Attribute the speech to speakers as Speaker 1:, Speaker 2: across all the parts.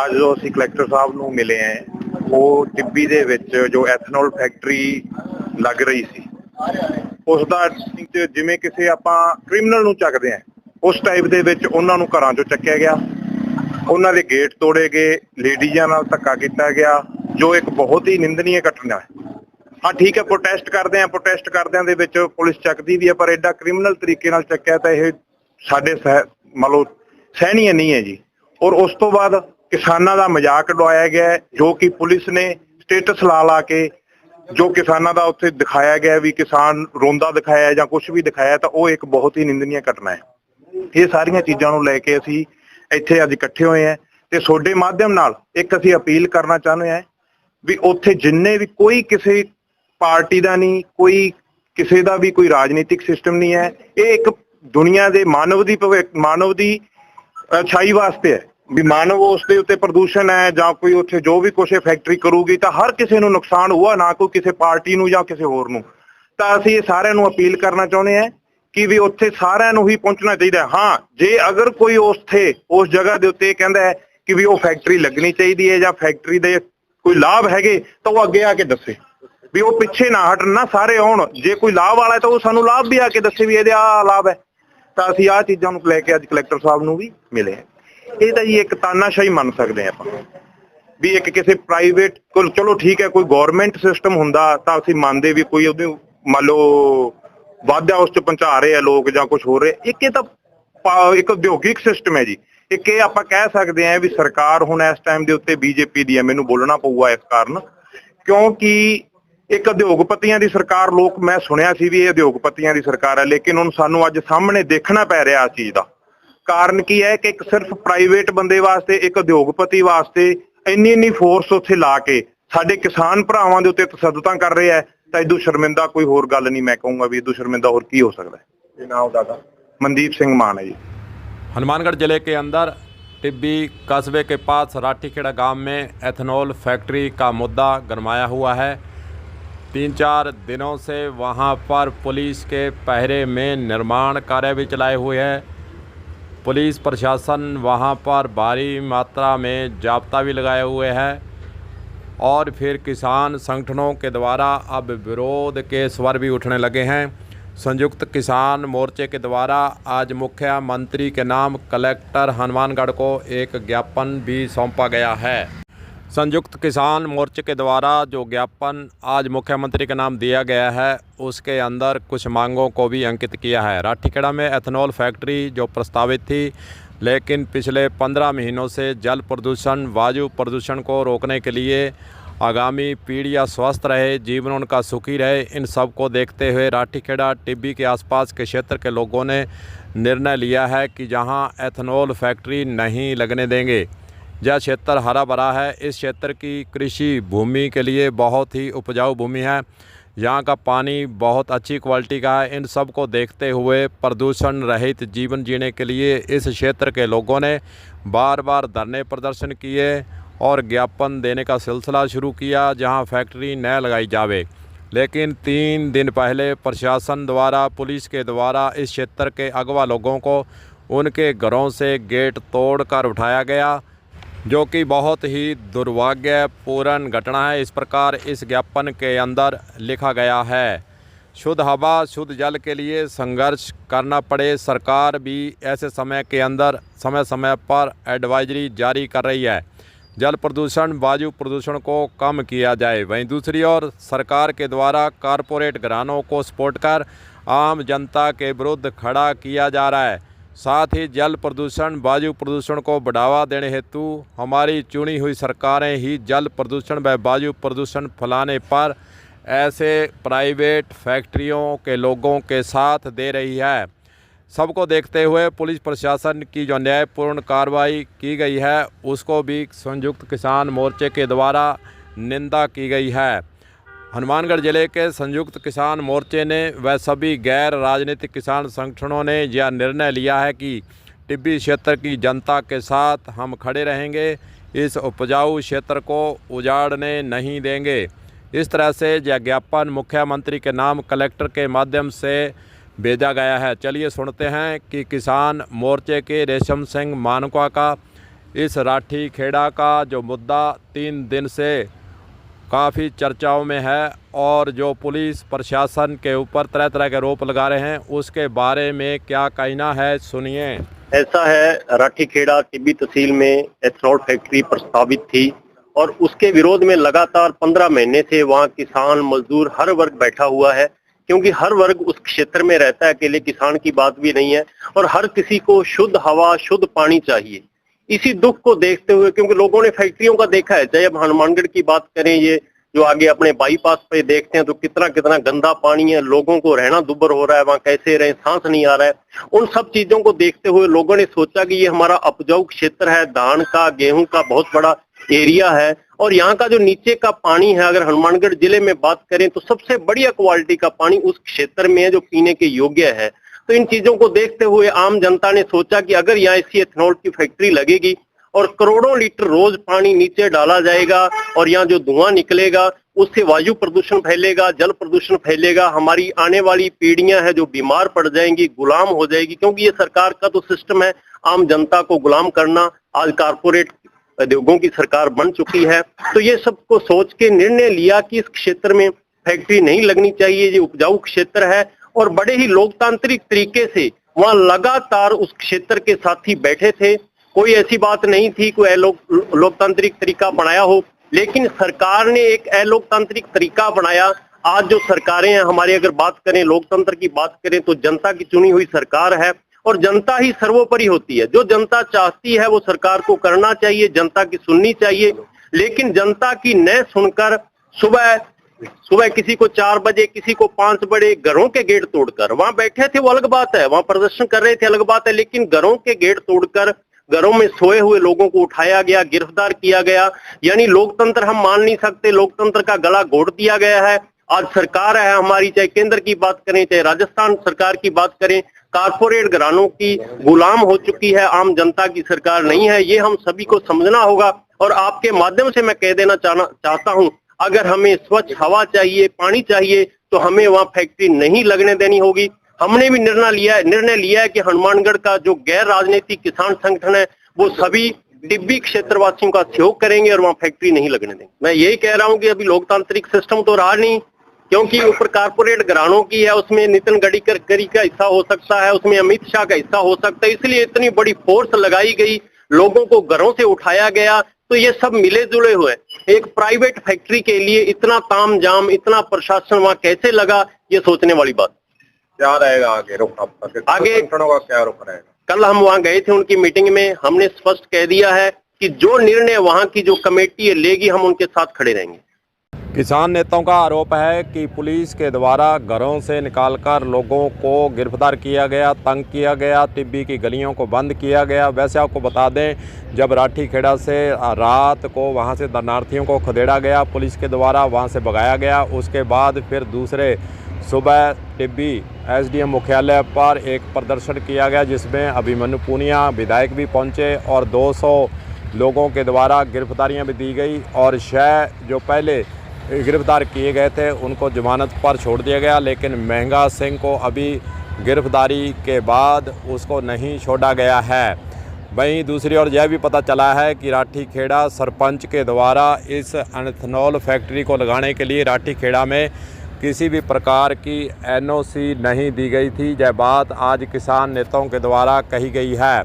Speaker 1: ਅੱਜ ਜੋ ਅਸੀਂ ਕਲੈਕਟਰ ਸਾਹਿਬ ਨੂੰ ਮਿਲੇ ਆ ਉਹ ਟਿੱਬੀ ਦੇ ਵਿੱਚ ਜੋ ਐਥਨੋਲ ਫੈਕਟਰੀ ਲੱਗ ਰਹੀ ਸੀ ਉਸ ਦਾ ਜਿਵੇਂ ਕਿਸੇ ਆਪਾਂ ਕ੍ਰਿਮੀਨਲ ਨੂੰ ਚੱਕਦੇ ਆ ਉਸ ਟਾਈਪ ਦੇ ਵਿੱਚ ਉਹਨਾਂ ਨੂੰ ਘਰਾਂ ਚੋਂ ਚੱਕਿਆ ਗਿਆ। ਉਹਨਾਂ ਦੇ ਗੇਟ ਤੋੜੇ ਗਏ, ਲੇਡੀਜ਼ਾਂ ਨਾਲ ਧੱਕਾ ਕੀਤਾ ਗਿਆ ਜੋ ਇੱਕ ਬਹੁਤ ਹੀ ਨਿੰਦਨੀय ਘਟਨਾ ਹੈ। हाँ ठीक है, प्रोटेस्ट करते हैं, प्रोटेस्ट करदਿਆਂ ਦੇ ਵਿੱਚ पुलिस ਚੱਕਦੀ भी है पर एडा क्रिमिनल तरीके ਨਾਲ ਚੱਕਿਆ ਤਾਂ ਇਹ ਸਾਡੇ ਮੰਨ ਲਓ ਸਹਿਣੀय नहीं है जी। और उस तो बाद किसानों का मजाक उड़ाया गया है जो कि पुलिस ने स्टेटस ला के जो किसानों का उत्थे दिखाया गया भी किसान रोंदा दिखाया या कुछ भी दिखाया तो वो एक बहुत ही निंदनीय घटना है। ये सारिया चीज़ों को लैके असी इत्थे अज इकट्ठे हुए हैं तो सोडे माध्यम नाल एक असी अपील करना चाहते हैं भी उत्थे जिन्ने भी कोई किसी पार्टी का नहीं, कोई किसी का भी कोई राजनीतिक सिस्टम नहीं है। ये एक दुनिया के मानव की अच्छाई वास्ते है भी मानव उसके उत्ते प्रदूषण है ਜਾਂ कोई उत्थे जो भी कुछ फैक्ट्री करूगी तो हर किसी ਨੂੰ नुकसान हुआ ना कोई किसी पार्टी ਨੂੰ ਜਾਂ ਕਿਸੇ ਹੋਰ ਨੂੰ। ਤਾਂ ਅਸੀਂ ਸਾਰਿਆਂ ਨੂੰ अपील करना चाਹੁੰਦੇ ਹਾਂ कि भी उत्थे सारिਆਂ ਨੂੰ ही पहुंचना चाहिए। हाँ जे अगर कोई उस जगह के उत्ते कहता है कि भी वो फैक्ट्री लगनी चाहिए है या फैक्ट्री के कोई लाभ है तो वो अगे आके दसे भी वो पिछे ना हटन ना सारे आउण। जे कोई लाभ वाला है तो वो सानू लाभ भी आके दसे भी ये लाभ है। तो असीं आह चीज़ों को लैके अज कलैक्टर साहब नूं भी मिले हैं। ये तो जी एक तानाशाही मन सकते हैं आपां भी एक किसी प्राइवेट को चलो ठीक है कोई गौरमेंट सिस्टम हुंदा तां असीं मंनदे भी कोई उहदी मान लो वाधा उस पहुंचा रहे हैं लोग या कुछ हो रहे। एक ये तो एक उद्योगिक सिस्टम है जी। एक ये आपां कह सकते हैं भी सरकार हुण इस टाइम के उत्ते बीजेपी दी है, मैनूं बोलना पऊगा इस कारण क्योंकि एक उद्योगपतियों की सरकार लोग मैं सुनिया सी भी ये उद्योगपतियों की सरकार है लेकिन हुण सानूं अज सामने देखना पै रहा इस चीज़ का कारण की है कि एक सिर्फ प्राइवेट बंदे वास्ते एक उद्योगपति वास्ते इन्नी फोर्स उत्थे ला के साडे किसान भरावां दे उत्ते तसद्दुतां कर रहे हैं तो इदों शर्मिंदा कोई होर गल नहीं। मैं कहूँगा भी इदों शर्मिंदा होर की हो सकता है। ये नाम दादा मनदीप सिंह मान है जी।
Speaker 2: हनुमानगढ़ जिले के अंदर टिब्बी कस्बे के पास राठीखेड़ा गांव में एथनॉल फैक्ट्री का मुद्दा गरमाया हुआ है। 3-4 दिनों से वहां पर पुलिस के पहरे में निर्माण कार्य भी चलाए हुए हैं। पुलिस प्रशासन वहां पर भारी मात्रा में जाब्ता भी लगाए हुए हैं और फिर किसान संगठनों के द्वारा अब विरोध के स्वर भी उठने लगे हैं। संयुक्त किसान मोर्चे के द्वारा आज मुख्यमंत्री के नाम कलेक्टर हनुमानगढ़ को एक ज्ञापन भी सौंपा गया है। संयुक्त किसान मोर्चे के द्वारा जो ज्ञापन आज मुख्यमंत्री के नाम दिया गया है उसके अंदर कुछ मांगों को भी अंकित किया है। राठीखेड़ा में एथनॉल फैक्ट्री जो प्रस्तावित थी लेकिन पिछले 15 महीनों से जल प्रदूषण, वायु प्रदूषण को रोकने के लिए आगामी पीढ़ियाँ स्वस्थ रहे, जीवन उनका सुखी रहे, इन सब को देखते हुए राठीखेड़ा टिब्बी के आसपास के क्षेत्र के लोगों ने निर्णय लिया है कि जहां एथनॉल फैक्ट्री नहीं लगने देंगे। यह क्षेत्र हरा भरा है, इस क्षेत्र की कृषि भूमि के लिए बहुत ही उपजाऊ भूमि है, यहाँ का पानी बहुत अच्छी क्वालिटी का है। इन सब को देखते हुए प्रदूषण रहित जीवन जीने के लिए इस क्षेत्र के लोगों ने बार बार धरने प्रदर्शन किए और ज्ञापन देने का सिलसिला शुरू किया जहां फैक्ट्री न लगाई जावे। लेकिन 3 दिन पहले प्रशासन द्वारा, पुलिस के द्वारा इस क्षेत्र के अगवा लोगों को उनके घरों से गेट तोड़कर उठाया गया जो कि बहुत ही दुर्भाग्यपूर्ण घटना है। इस प्रकार इस ज्ञापन के अंदर लिखा गया है शुद्ध हवा शुद्ध जल के लिए संघर्ष करना पड़े। सरकार भी ऐसे समय के अंदर समय समय पर एडवाइजरी जारी कर रही है, जल प्रदूषण वायु प्रदूषण को कम किया जाए। वहीं दूसरी ओर सरकार के द्वारा कारपोरेट घरानों को सपोर्ट कर आम जनता के विरुद्ध खड़ा किया जा रहा है। साथ ही जल प्रदूषण वायु प्रदूषण को बढ़ावा देने हेतु हमारी चुनी हुई सरकारें ही जल प्रदूषण व वायु प्रदूषण फैलाने पर ऐसे प्राइवेट फैक्ट्रियों के लोगों के साथ दे रही है। सबको देखते हुए पुलिस प्रशासन की जो न्यायपूर्ण कार्रवाई की गई है उसको भी संयुक्त किसान मोर्चे के द्वारा निंदा की गई है। हनुमानगढ़ जिले के संयुक्त किसान मोर्चे ने व सभी गैर राजनीतिक किसान संगठनों ने यह निर्णय लिया है कि टिब्बी क्षेत्र की जनता के साथ हम खड़े रहेंगे, इस उपजाऊ क्षेत्र को उजाड़ने नहीं देंगे। इस तरह से यह ज्ञापन मुख्यमंत्री के नाम कलेक्टर के माध्यम से भेजा गया है। चलिए सुनते हैं कि किसान मोर्चे के रेशम सिंह मानका का इस राठी खेड़ा का जो मुद्दा 3 दिन से काफ़ी चर्चाओं में है और जो पुलिस प्रशासन के ऊपर तरह तरह के आरोप लगा रहे हैं, उसके बारे में क्या कहना है, सुनिए।
Speaker 3: ऐसा है, राठी खेड़ा टिब्बी तहसील में एथनॉल फैक्ट्री प्रस्तावित थी और उसके विरोध में लगातार 15 महीने से वहाँ किसान मजदूर हर वर्ग बैठा हुआ है, क्योंकि हर वर्ग उस क्षेत्र में रहता है, अकेले किसान की बात भी नहीं है और हर किसी को शुद्ध हवा शुद्ध पानी चाहिए। इसी दुख को देखते हुए, क्योंकि लोगों ने फैक्ट्रियों का देखा है, चाहे अब हनुमानगढ़ की बात करें, ये जो आगे अपने बाईपास पे देखते हैं तो कितना कितना गंदा पानी है, लोगों को रहना दुभर हो रहा है, वहां कैसे रहे, सांस नहीं आ रहा है। उन सब चीजों को देखते हुए लोगों ने सोचा कि ये हमारा उपजाऊ क्षेत्र है, धान का गेहूं का बहुत बड़ा एरिया है और यहाँ का जो नीचे का पानी है, अगर हनुमानगढ़ जिले में बात करें तो सबसे बढ़िया क्वालिटी का पानी उस क्षेत्र में है जो पीने के योग्य है। तो इन चीजों को देखते हुए आम जनता ने सोचा कि अगर यहाँ ऐसी एथनॉल की फैक्ट्री लगेगी और करोड़ों लीटर रोज पानी नीचे डाला जाएगा और यहाँ जो धुआं निकलेगा उससे वायु प्रदूषण फैलेगा, जल प्रदूषण फैलेगा, हमारी आने वाली पीढ़ियां हैं जो बीमार पड़ जाएंगी, गुलाम हो जाएगी, क्योंकि ये सरकार का तो सिस्टम है आम जनता को गुलाम करना। आज कारपोरेट उद्योगों की सरकार बन चुकी है, तो ये सबको सोच के निर्णय लिया कि इस क्षेत्र में फैक्ट्री नहीं लगनी चाहिए, ये उपजाऊ क्षेत्र है और बड़े ही लोकतांत्रिक तरीके से वहाँ लगातार उस क्षेत्र के साथी बैठे थे। कोई ऐसी बात नहीं थी कोई लोकतांत्रिक तरीका बनाया हो, लेकिन सरकार ने एक अलोकतांत्रिक तरीका बनाया। आज जो सरकारें हैं हमारी, अगर बात करें लोकतंत्र की बात करें तो जनता की चुनी हुई सरकार है और जनता ही सर्वोपरि होती है। जो जनता चाहती है वो सरकार को करना चाहिए, जनता की सुननी चाहिए, लेकिन जनता की न सुनकर सुबह किसी को 4 बजे किसी को 5 बजे घरों के गेट तोड़कर वहां बैठे थे, वो अलग बात है, वहां प्रदर्शन कर रहे थे अलग बात है, लेकिन घरों के गेट तोड़कर घरों में सोए हुए लोगों को उठाया गया, गिरफ्तार किया गया। यानी लोकतंत्र हम मान नहीं सकते, लोकतंत्र का गला घोट दिया गया है। आज सरकार है हमारी, चाहे केंद्र की बात करें चाहे राजस्थान सरकार की बात करें, कारपोरेट घरानों की गुलाम हो चुकी है, आम जनता की सरकार नहीं है। ये हम सभी को समझना होगा और आपके माध्यम से मैं कह देना चाहता हूं, अगर हमें स्वच्छ हवा चाहिए, पानी चाहिए, तो हमें वहां फैक्ट्री नहीं लगने देनी होगी। हमने भी निर्णय लिया है कि हनुमानगढ़ का जो गैर राजनीतिक किसान संगठन है वो सभी टिब्बी क्षेत्रवासियों का सहयोग करेंगे और वहां फैक्ट्री नहीं लगने देंगे। मैं यही कह रहा हूं कि अभी लोकतांत्रिक सिस्टम तो रहा नहीं, क्योंकि ऊपर कारपोरेट घरानों की है, उसमें नितिन गडकरी का हिस्सा हो सकता है, उसमें अमित शाह का हिस्सा हो सकता है, इसलिए इतनी बड़ी फोर्स लगाई गई, लोगों को घरों से उठाया गया। तो ये सब मिले जुले हुए, एक प्राइवेट फैक्ट्री के लिए इतना तामझाम, इतना प्रशासन वहां कैसे लगा, ये सोचने वाली बात।
Speaker 1: क्या रहेगा आगे रुख आपका? आगे संगठनों का क्या रुख रहेगा?
Speaker 3: कल हम वहां गए थे उनकी मीटिंग में, हमने स्पष्ट कह दिया है कि जो निर्णय वहां की जो कमेटी लेगी हम उनके साथ खड़े रहेंगे।
Speaker 2: किसान नेताओं का आरोप है कि पुलिस के द्वारा घरों से निकालकर लोगों को गिरफ्तार किया गया, तंग किया गया, टिब्बी की गलियों को बंद किया गया। वैसे आपको बता दें, जब राठी खेड़ा से रात को वहां से दर्शनार्थियों को खदेड़ा गया, पुलिस के द्वारा वहां से भगाया गया, उसके बाद फिर दूसरे सुबह टिब्बी एसडीएम मुख्यालय पर एक प्रदर्शन किया गया, जिसमें अभिमन्यु पूनिया विधायक भी पहुंचे और 200 लोगों के द्वारा गिरफ्तारियां भी दी गई और 6 जो पहले गिरफ्तार किए गए थे उनको जमानत पर छोड़ दिया गया, लेकिन महंगा सिंह को अभी गिरफ्तारी के बाद उसको नहीं छोड़ा गया है। वहीं दूसरी ओर यह भी पता चला है कि राठी खेड़ा सरपंच के द्वारा इस एथनॉल फैक्ट्री को लगाने के लिए राठी खेड़ा में किसी भी प्रकार की एनओसी नहीं दी गई थी। यह बात आज किसान नेताओं के द्वारा कही गई है।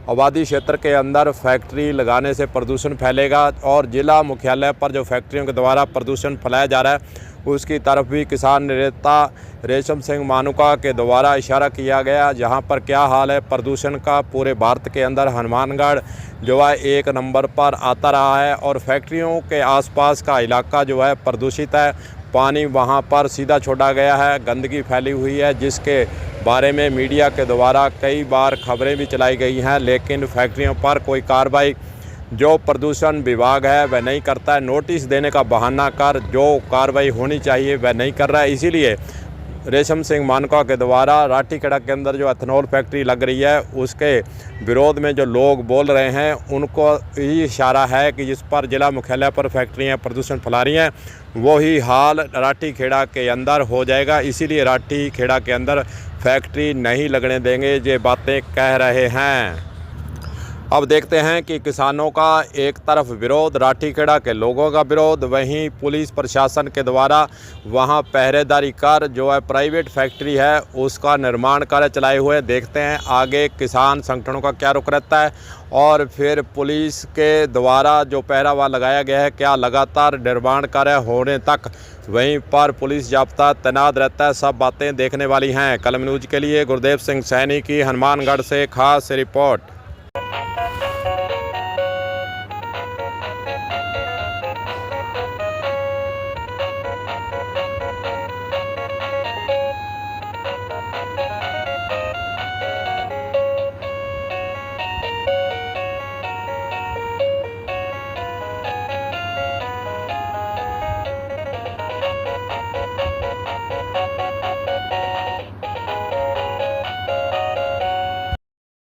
Speaker 2: आबादी क्षेत्र के अंदर फैक्ट्री लगाने से प्रदूषण फैलेगा और ज़िला मुख्यालय पर जो फैक्ट्रियों के द्वारा प्रदूषण फैलाया जा रहा है उसकी तरफ भी किसान नेता रेशम सिंह मानुका के द्वारा इशारा किया गया। जहां पर क्या हाल है प्रदूषण का, पूरे भारत के अंदर हनुमानगढ़ जो है 1 नंबर पर आता रहा है और फैक्ट्रियों के आसपास का इलाका जो है प्रदूषित है। पानी वहां पर सीधा छोड़ा गया है, गंदगी फैली हुई है, जिसके बारे में मीडिया के द्वारा कई बार खबरें भी चलाई गई हैं, लेकिन फैक्ट्रियों पर कोई कार्रवाई जो प्रदूषण विभाग है वह नहीं करता है। नोटिस देने का बहाना कर जो कार्रवाई होनी चाहिए वह नहीं कर रहा है। इसीलिए रेशम सिंह मानका के द्वारा राठी खेड़ा के अंदर जो एथनॉल फैक्ट्री लग रही है उसके विरोध में जो लोग बोल रहे हैं उनको यही इशारा है कि जिस पर जिला मुख्यालय पर फैक्ट्रियाँ प्रदूषण फैला रही हैं वही हाल राठी खेड़ा के अंदर हो जाएगा। इसीलिए राठी खेड़ा के अंदर फैक्ट्री नहीं लगने देंगे, ये बातें कह रहे हैं। अब देखते हैं कि किसानों का एक तरफ विरोध, राठीखेड़ा के लोगों का विरोध, वहीं पुलिस प्रशासन के द्वारा वहां पहरेदारी कर जो है प्राइवेट फैक्ट्री है उसका निर्माण कार्य चलाए हुए। देखते हैं आगे किसान संगठनों का क्या रुख रहता है और फिर पुलिस के द्वारा जो पहरावा लगाया गया है क्या लगातार निर्माण कार्य होने तक वहीं पर पुलिस जाब्ता तैनात रहता है। सब बातें देखने वाली हैं। कलम न्यूज़ के लिए गुरदेव सिंह सैनी की हनुमानगढ़ से खास रिपोर्ट।